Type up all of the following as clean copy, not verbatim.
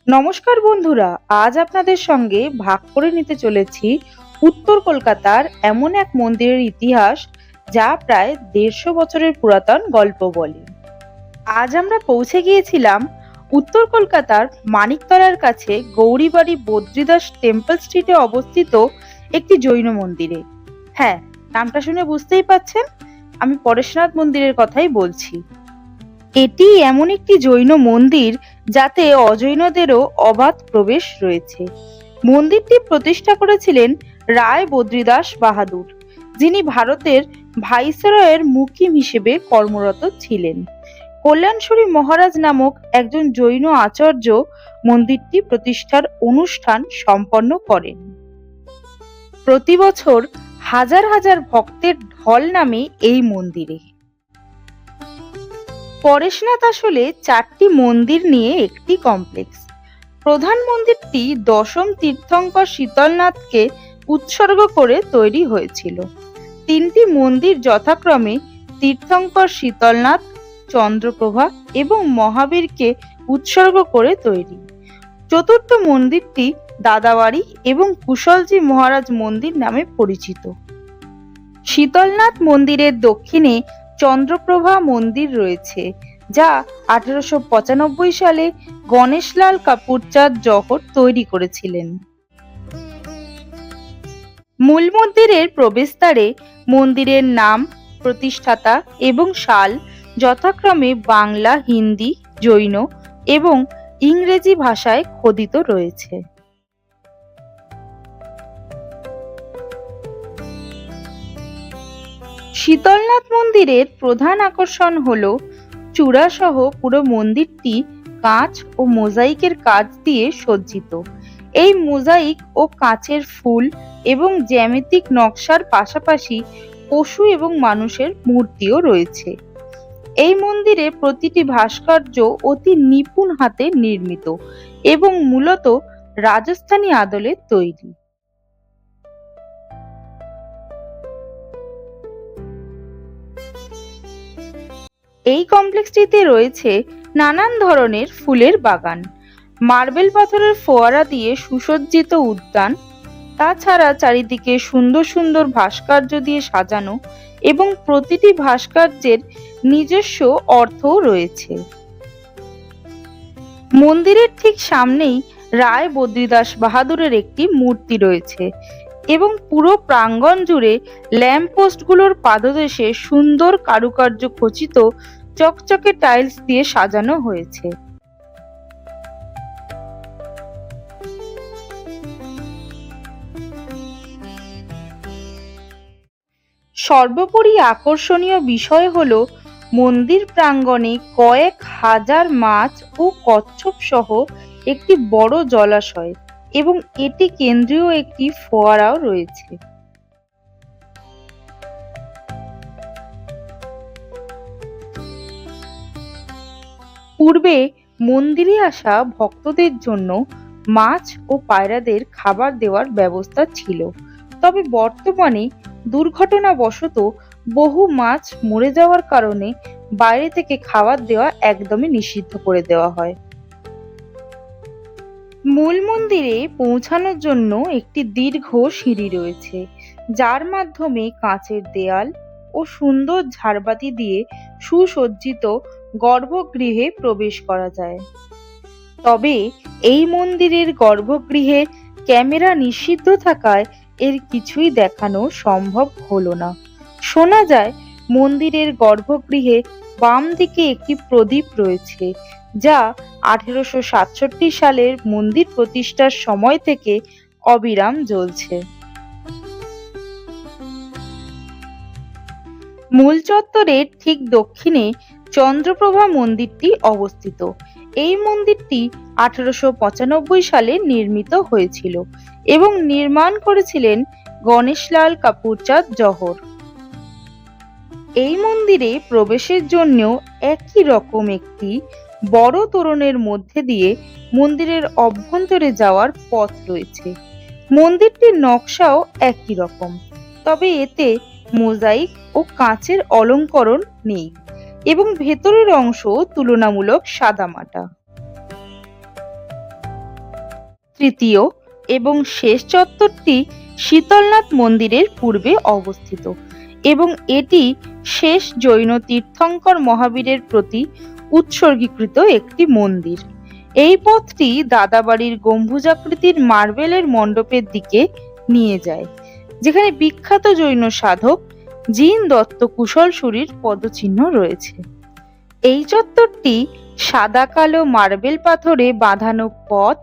নমস্কার বন্ধুরা, আজ আপনাদের সঙ্গে ভাগ করে নিতে চলেছি উত্তর কলকাতার এমন এক মন্দিরের ইতিহাস যা প্রায় ১৫০ বছরের পুরাতন গল্প বলে। আজ আমরা পৌঁছে গিয়েছিলাম উত্তর কলকাতার মানিকতলার কাছে গৌরীবাড়ি বদ্রীদাস টেম্পল স্ট্রিটে অবস্থিত একটি জৈন মন্দিরে। হ্যাঁ, নামটা শুনে বুঝতেই পাচ্ছেন, আমি পরেশনাথ মন্দিরের কথাই বলছি। এটি এমন একটি জৈন মন্দির যাতে অজৈনদেরও অবাধ প্রবেশ রয়েছে। মন্দিরটি প্রতিষ্ঠা করেছিলেন রায় বদ্রীদাস বাহাদুর, যিনি ভারতের ভাইসরয়ের মুকিম হিসেবে কর্মরত ছিলেন। কল্যাণশ্বরী মহারাজ নামক একজন জৈন আচার্য মন্দিরটি প্রতিষ্ঠার অনুষ্ঠান সম্পন্ন করেন। প্রতি বছর হাজার হাজার ভক্তের ঢল নামে এই মন্দিরে। পরেশনাথ আসলে ৪টি মন্দির নিয়ে একটি কমপ্লেক্স। প্রধান মন্দিরটি দশম তীর্থঙ্কর শীতলনাথকে উৎসর্গ করে তৈরি হয়েছিল। ৩টি মন্দির যথাক্রমে তীর্থঙ্কর শীতলনাথ, চন্দ্রপ্রভা এবং মহাবীরকে উৎসর্গ করে তৈরি। চতুর্থ মন্দিরটি দাদাবাড়ি এবং কুশলজি মহারাজ মন্দির নামে পরিচিত। শীতলনাথ মন্দিরের দক্ষিণে চন্দ্রপ্রভা মন্দির রয়েছে, যা 1895 সালে গণেশলাল কাপুরচাঁদ জহর তৈরি করেছিলেন। মূল মন্দিরের প্রবেশদ্বারে মন্দিরের নাম, প্রতিষ্ঠাতা এবং সাল যথাক্রমে বাংলা, হিন্দি, জৈন এবং ইংরেজি ভাষায় খোদিত রয়েছে। শীতলনাথ মন্দিরের প্রধান আকর্ষণ হলো চূড়াসহ পুরো মন্দিরটি কাঁচ ও মোজাইকের কাজ দিয়ে সজ্জিত। এই মোজাইক ও কাঁচের ফুল এবং জ্যামিতিক নকশার পাশাপাশি পশু এবং মানুষের মূর্তিও রয়েছে। এই মন্দিরে প্রতিটি ভাস্কর্য অতি নিপুণ হাতে নির্মিত এবং মূলত রাজস্থানী আদলে তৈরি। এই কমপ্লেক্সটিতে রয়েছে নানান ধরনের ফুলের বাগান, মার্বেল পাথরের ফোয়ারা দিয়ে সুসজ্জিত উদ্যান, তাছাড়া চারিদিকে সুন্দর সুন্দর ভাস্কর্য দিয়ে সাজানো এবং প্রতিটি ভাস্কর্যের নিজস্ব অর্থও রয়েছে। মন্দিরের ঠিক সামনেই রায় বদ্রীদাস বাহাদুরের একটি মূর্তি রয়েছে এবং পুরো প্রাঙ্গণ জুড়ে ল্যাম্পপোস্টগুলোর পাদদেশে সুন্দর কারুকার্য খচিত চকচকে টাইলস দিয়ে সাজানো হয়েছে। সর্বোপরি আকর্ষণীয় বিষয় হলো মন্দির প্রাঙ্গণে কয়েক হাজার মাছ ও কচ্ছপ সহ একটি বড় জলাশয় এবং এটি কেন্দ্রীয় একটি ফোয়ারাও রয়েছে। পূর্বে মন্দিরে আসা ভক্তদের জন্য মাছ ও পায়রাদের খাবার দেওয়ার ব্যবস্থা ছিল, তবে বর্তমানে দুর্ঘটনাবশত বহু মাছ মরে যাওয়ার কারণে বাইরে থেকে খাবার দেওয়া একদমই নিষিদ্ধ করে দেওয়া হয়। মূল মন্দিরে পৌঁছানোর জন্য একটি দীর্ঘ সিঁড়ি রয়েছে, যার মাধ্যমে কাঁচের দেয়াল ও সুন্দর ঝাড়বাতি দিয়ে সুসজ্জিত গর্ভগৃহে প্রবেশ করা যায়। তবে এই মন্দিরের গর্ভগৃহে ক্যামেরা নিষিদ্ধ থাকায় এর কিছুই দেখানো সম্ভব হলো না। শোনা যায় মন্দিরের গর্ভগৃহে বাম দিকে একটি প্রদীপ রয়েছে, যা 1867 সালের মন্দির প্রতিষ্ঠার সময় থেকে অবিরাম জ্বলছে। মূল চত্বরের ঠিক দক্ষিণে চন্দ্রপ্রভা মন্দিরটি অবস্থিত। এই মন্দিরটি 1895 সালে নির্মিত হয়েছিল এবং নির্মাণ করেছিলেন গণেশলাল কাপুরচাঁদ জহর। এই মন্দিরে প্রবেশের জন্য একই রকম একটি বড় তোরণের মধ্যে দিয়ে মন্দিরের অভ্যন্তরে যাওয়ার পথ রয়েছে। মন্দিরটির নকশাও একই রকম, তবে এতে মোজাইক ও কাঁচের অলঙ্করণ নেই এবং ভেতরের অংশ তুলনামূলক সাদামাটা। তৃতীয় এবং শেষ চত্বরটি শীতলনাথ মন্দিরের পূর্বে অবস্থিত এবং এটি শেষ জৈন তীর্থঙ্কর মহাবীরের প্রতি উৎসর্গীকৃত একটি মন্দির। এই পথটি দাদাবাড়ির গম্বুজাকৃতির মার্বেলের মণ্ডপের দিকে নিয়ে যায়, যেখানে বিখ্যাত জৈন সাধক জিন দত্ত কুশলসুরির পদচিহ্ন রয়েছে। এই চত্বরটি সাদা কালো মার্বেল পাথরে বাঁধানো পথ,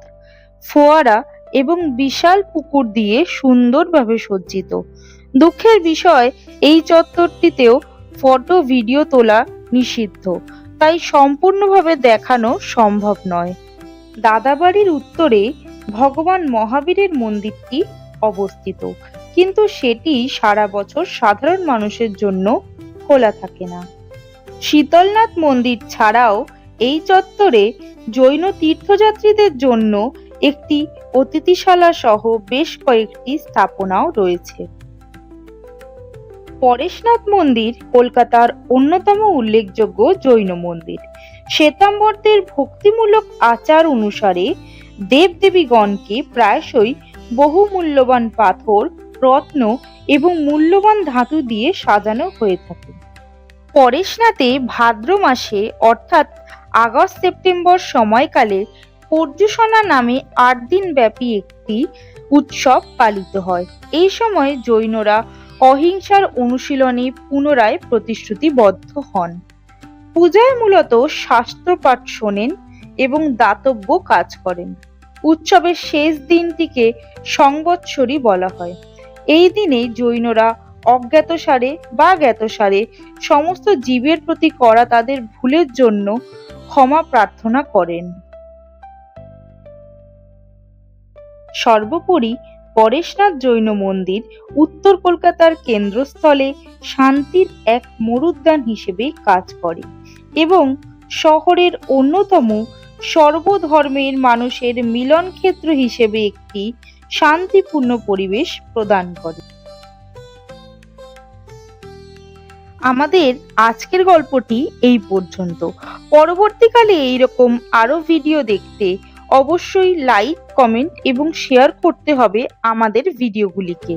ফোয়ারা এবং বিশাল পুকুর দিয়ে সুন্দরভাবে সজ্জিত। দুঃখের বিষয়, এই চত্বরটিতেও ফটো ভিডিও তোলা নিষিদ্ধ, তাই সম্পূর্ণভাবে দেখানো সম্ভব নয়। দাদাবাড়ির উত্তরে ভগবান মহাবীরের মন্দিরটি অবস্থিত, কিন্তু সেটি সারা বছর সাধারণ মানুষের জন্য খোলা থাকে না। শীতলনাথ মন্দির ছাড়াও এই চত্বরে জৈন তীর্থযাত্রীদের জন্য একটি অতিথিশালা সহ বেশ কয়েকটি স্থাপনাও রয়েছে। পরেশনাথ মন্দির কলকাতার অন্যতম উল্লেখযোগ্য জৈন মন্দির। শ্বেতাম্বরদের ভক্তিমূলক আচার অনুসারে দেবদেবীগণকে প্রায়শই বহু মূল্যবান পাথর, রত্ন এবং মূল্যবান ধাতু দিয়ে সাজানো হয়ে থাকে। পরেশনাথে ভাদ্র মাসে অর্থাৎ আগস্ট সেপ্টেম্বর সময়কালে পর্যুষণা নামে ৮ দিন ব্যাপী একটি উৎসব পালিত হয়। এই সময় জৈনরা অহিংসার অনুশীলনে পুনরায় প্রতিশ্রুতিবদ্ধ হন। পূজায় মূলত শাস্ত্রপাঠ শোনেন এবং দাতব্য কাজ করেন। উৎসবের শেষ দিনটিকে সংবৎসরী বলা হয়। এই দিনে জৈনরা অজ্ঞাতসারে বা জ্ঞাতসারে সমস্ত জীবের প্রতি করা তাদের ভুলের জন্য ক্ষমা প্রার্থনা করেন। সর্বোপরি পরেশনাথ জৈন মন্দির উত্তর কলকাতার কেন্দ্রস্থলে শান্তির এক মরুদ্যান হিসেবে কাজ করে এবং শহরের অন্যতম সর্বধর্মের মানুষের মিলনক্ষেত্র হিসেবে একটি শান্তিপূর্ণ পরিবেশ প্রদান করে। আমাদের আজকের গল্পটি এই পর্যন্ত। পরবর্তীকালে এইরকম আরো ভিডিও দেখতে অবশ্যই লাইক, কমেন্ট এবং শেয়ার করতে হবে আমাদের ভিডিওগুলিকে।